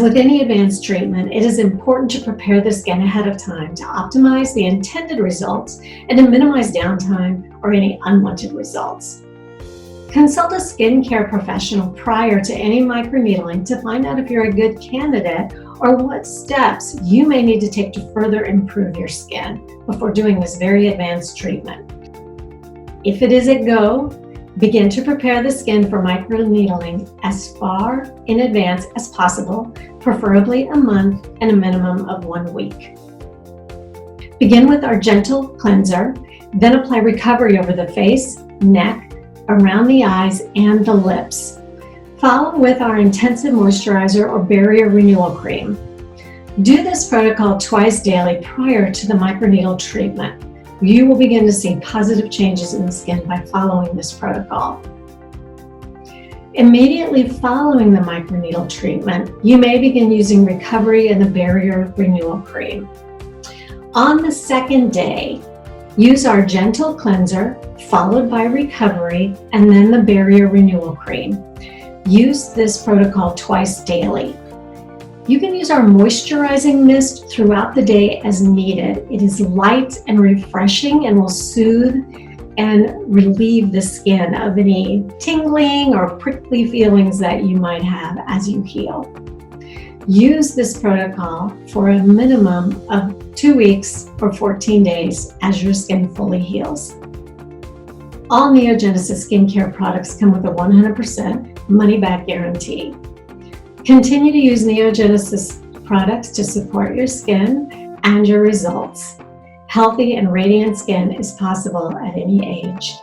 with any advanced treatment, it is important to prepare the skin ahead of time to optimize the intended results and to minimize downtime or any unwanted results. Consult a skincare professional prior to any microneedling to find out if you're a good candidate or what steps you may need to take to further improve your skin before doing this very advanced treatment. If it is a go, begin to prepare the skin for microneedling as far in advance as possible, preferably a month and a minimum of 1 week. Begin with our gentle cleanser, then apply recovery over the face, neck, around the eyes, and the lips. Follow with our intensive moisturizer or barrier renewal cream. Do this protocol twice daily prior to the microneedle treatment. You will begin to see positive changes in the skin by following this protocol. Immediately following the microneedle treatment, you may begin using recovery and the barrier renewal cream. On the second day, use our gentle cleanser, followed by recovery, and then the barrier renewal cream. Use this protocol twice daily. You can use our moisturizing mist throughout the day as needed. It is light and refreshing and will soothe and relieve the skin of any tingling or prickly feelings that you might have as you heal. Use this protocol for a minimum of 2 weeks or 14 days as your skin fully heals. All NeoGenesis skincare products come with a 100% money-back guarantee. Continue to use NeoGenesis products to support your skin and your results. Healthy and radiant skin is possible at any age.